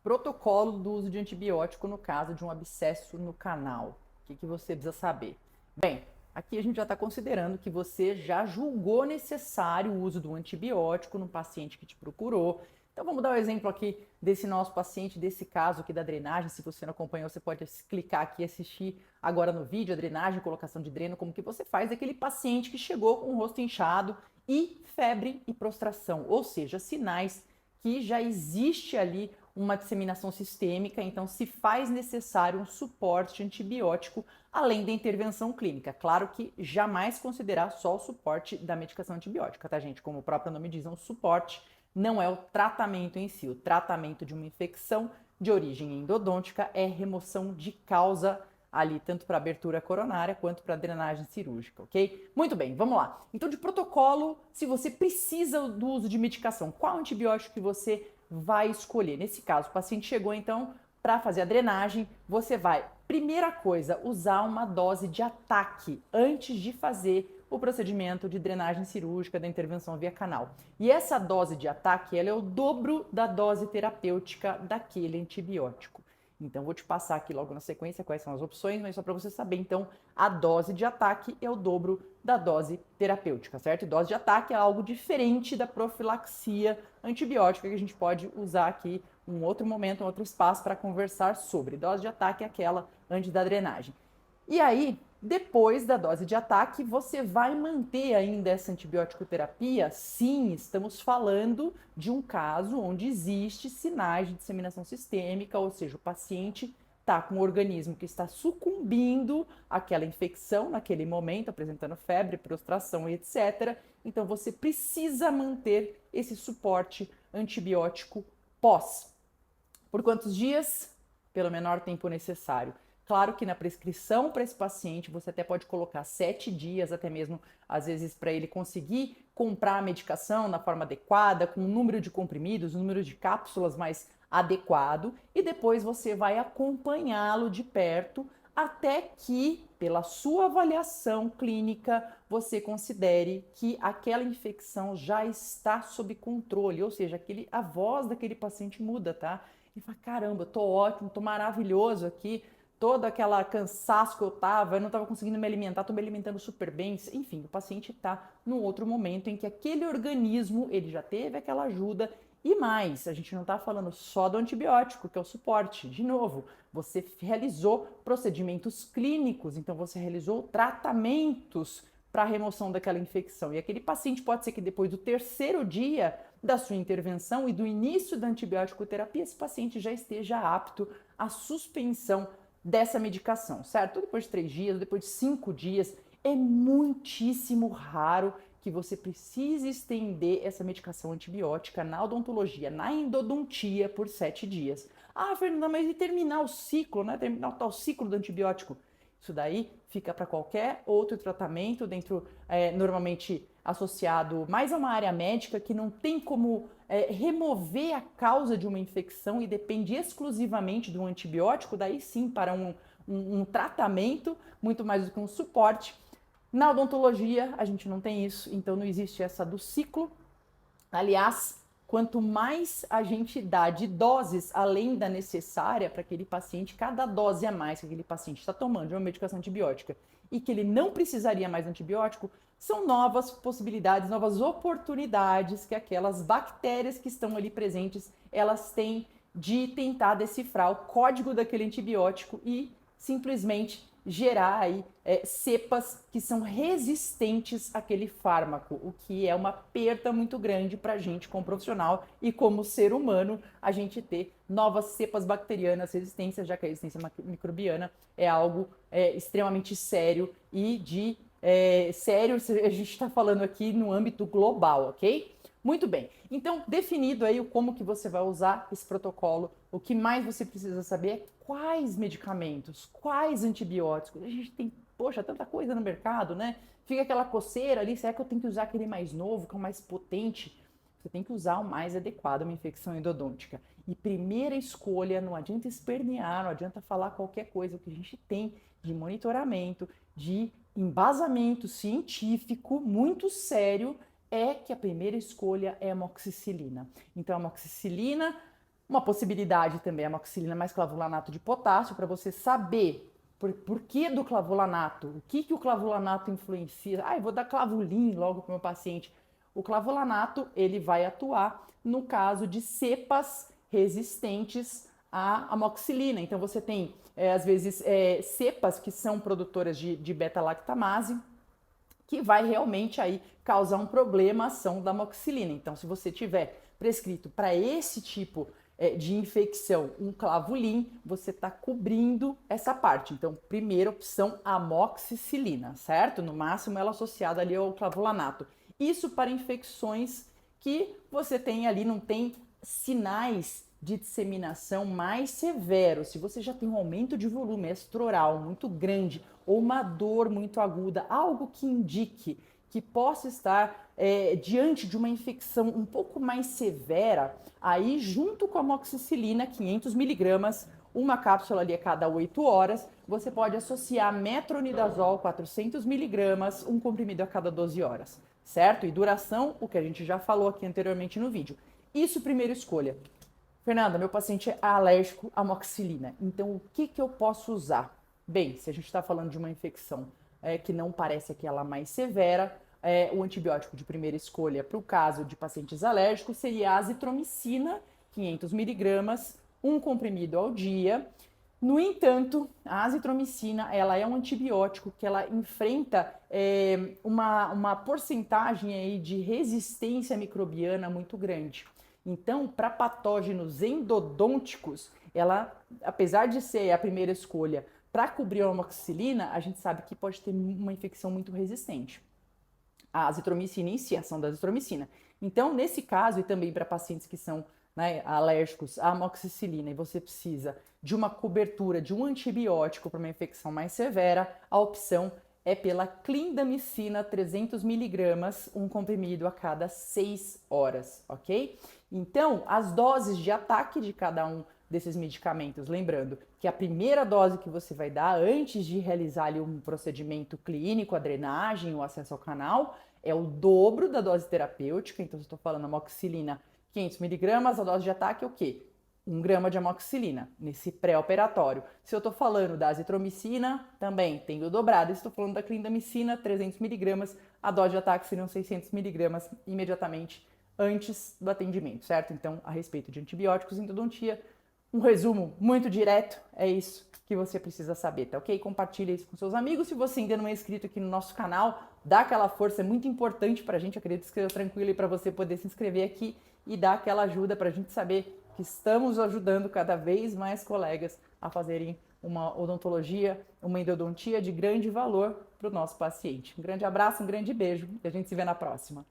Protocolo do uso de antibiótico no caso de um abscesso no canal. O que você precisa saber? Bem, aqui a gente já está considerando que você já julgou necessário o uso do antibiótico no paciente que te procurou. Então vamos dar o um exemplo aqui desse nosso paciente, desse caso aqui da drenagem. Se você não acompanhou, você pode clicar aqui e assistir agora no vídeo a drenagem, colocação de dreno, como que você faz daquele paciente que chegou com o rosto inchado e febre e prostração, ou seja, sinais que já existe ali uma disseminação sistêmica, então se faz necessário um suporte antibiótico além da intervenção clínica. Claro que jamais considerar só o suporte da medicação antibiótica, tá, gente? Como o próprio nome diz, é um suporte, não é o tratamento em si. O tratamento de uma infecção de origem endodôntica é remoção de causa ali, tanto para abertura coronária quanto para drenagem cirúrgica, ok? Muito bem, vamos lá. Então, de protocolo, se você precisa do uso de medicação, qual antibiótico que você vai escolher? Nesse caso, o paciente chegou, então, para fazer a drenagem, você vai, primeira coisa, usar uma dose de ataque antes de fazer o procedimento de drenagem cirúrgica da intervenção via canal. E essa dose de ataque, ela é o dobro da dose terapêutica daquele antibiótico. Então, vou te passar aqui logo na sequência quais são as opções, mas só para você saber, então, a dose de ataque é o dobro da dose terapêutica, certo? E dose de ataque é algo diferente da profilaxia antibiótica que a gente pode usar aqui um outro momento, um outro espaço para conversar sobre. Dose de ataque é aquela antes da drenagem. E aí, depois da dose de ataque, você vai manter ainda essa antibiótico terapia? Sim, estamos falando de um caso onde existe sinais de disseminação sistêmica, ou seja, o paciente está com um organismo que está sucumbindo àquela infecção naquele momento, apresentando febre, prostração e etc. Então você precisa manter esse suporte antibiótico pós. Por quantos dias? Pelo menor tempo necessário. Claro que na prescrição para esse paciente você até pode colocar 7 dias, até mesmo às vezes para ele conseguir comprar a medicação na forma adequada, com o número de comprimidos, o número de cápsulas mais adequado, e depois você vai acompanhá-lo de perto até que, pela sua avaliação clínica, você considere que aquela infecção já está sob controle, ou seja, a voz daquele paciente muda, tá? Ele fala, caramba, tô ótimo, tô maravilhoso aqui, todo aquele cansaço que eu não estava conseguindo me alimentar, estou me alimentando super bem. Enfim, o paciente está num outro momento em que aquele organismo, ele já teve aquela ajuda. E mais, a gente não está falando só do antibiótico, que é o suporte. De novo, você realizou procedimentos clínicos, então você realizou tratamentos para a remoção daquela infecção. E aquele paciente pode ser que depois do terceiro dia da sua intervenção e do início da antibiótico terapia, esse paciente já esteja apto à suspensão dessa medicação, certo? Depois de 3 dias, depois de 5 dias, é muitíssimo raro que você precise estender essa medicação antibiótica na odontologia, na endodontia por 7 dias. Ah, Fernanda, mas e terminar o ciclo, né? Terminar o tal ciclo do antibiótico? Isso daí fica para qualquer outro tratamento, normalmente associado mais a uma área médica que não tem como remover a causa de uma infecção e depende exclusivamente do antibiótico, daí sim para um tratamento, muito mais do que um suporte. Na odontologia, a gente não tem isso, então não existe essa do ciclo. Aliás, quanto mais a gente dá de doses além da necessária para aquele paciente, cada dose a mais que aquele paciente está tomando de uma medicação antibiótica e que ele não precisaria mais de antibiótico, são novas possibilidades, novas oportunidades que aquelas bactérias que estão ali presentes, elas têm de tentar decifrar o código daquele antibiótico e simplesmente gerar aí cepas que são resistentes àquele fármaco, o que é uma perda muito grande para a gente como profissional e como ser humano, a gente ter novas cepas bacterianas resistentes, já que a resistência microbiana é algo extremamente sério e sério, a gente está falando aqui no âmbito global, ok? Muito bem, então definido aí o como que você vai usar esse protocolo, o que mais você precisa saber é quais medicamentos, quais antibióticos. A gente tem, poxa, tanta coisa no mercado, né? Fica aquela coceira ali, será que eu tenho que usar aquele mais novo, que é o mais potente? Você tem que usar o mais adequado a uma infecção endodôntica. E primeira escolha, não adianta espernear, não adianta falar qualquer coisa, o que a gente tem de monitoramento, de embasamento científico muito sério é que a primeira escolha é a amoxicilina. Então, a amoxicilina Uma possibilidade também é a amoxicilina mais clavulanato de potássio, para você saber por que do clavulanato, o que o clavulanato influencia. Eu vou dar clavulin logo para o meu paciente. O clavulanato, ele vai atuar no caso de cepas resistentes à amoxicilina. Então, você tem, às vezes, cepas que são produtoras de beta-lactamase, que vai realmente aí causar um problema a ação da amoxicilina. Então, se você tiver prescrito para esse tipo de infecção um clavulin, você está cobrindo essa parte. Então, primeira opção, amoxicilina, certo? No máximo, ela associada ali ao clavulanato. Isso para infecções que você tem ali, não tem sinais de disseminação mais severos. Se você já tem um aumento de volume extraoral muito grande ou uma dor muito aguda, algo que indique que possa estar diante de uma infecção um pouco mais severa, aí junto com a amoxicilina, 500 miligramas, uma cápsula ali a cada 8 horas, você pode associar metronidazol, 400 miligramas, um comprimido a cada 12 horas, certo? E duração, o que a gente já falou aqui anteriormente no vídeo. Isso, primeira escolha. Fernanda, meu paciente é alérgico à amoxicilina, então o que eu posso usar? Bem, se a gente está falando de uma infecção que não parece aquela mais severa, o antibiótico de primeira escolha para o caso de pacientes alérgicos seria a azitromicina, 500 miligramas, um comprimido ao dia. No entanto, a azitromicina ela é um antibiótico que ela enfrenta uma porcentagem aí de resistência microbiana muito grande. Então, para patógenos endodônticos, ela, apesar de ser a primeira escolha para cobrir a amoxicilina, a gente sabe que pode ter uma infecção muito resistente. A azitromicina em si, a ação da azitromicina. Então, nesse caso, e também para pacientes que são alérgicos à amoxicilina e você precisa de uma cobertura de um antibiótico para uma infecção mais severa, a opção é pela clindamicina 300 miligramas, um comprimido a cada 6 horas, ok? Então, as doses de ataque de cada um desses medicamentos, lembrando que a primeira dose que você vai dar antes de realizar ali um procedimento clínico, a drenagem, o acesso ao canal, é o dobro da dose terapêutica. Então, se eu estou falando amoxicilina 500 miligramas, a dose de ataque é o quê? 1 grama de amoxicilina, nesse pré-operatório. Se eu estou falando da azitromicina, também tem o dobrado. Se estou falando da clindamicina, 300 miligramas, a dose de ataque seriam 600 miligramas imediatamente antes do atendimento, certo? Então, a respeito de antibióticos e endodontia, um resumo muito direto, é isso que você precisa saber, tá ok? Compartilha isso com seus amigos. Se você ainda não é inscrito aqui no nosso canal, dá aquela força, é muito importante pra gente, acredito que seja tranquilo e para você poder se inscrever aqui e dar aquela ajuda pra gente saber que estamos ajudando cada vez mais colegas a fazerem uma odontologia, uma endodontia de grande valor para o nosso paciente. Um grande abraço, um grande beijo e a gente se vê na próxima.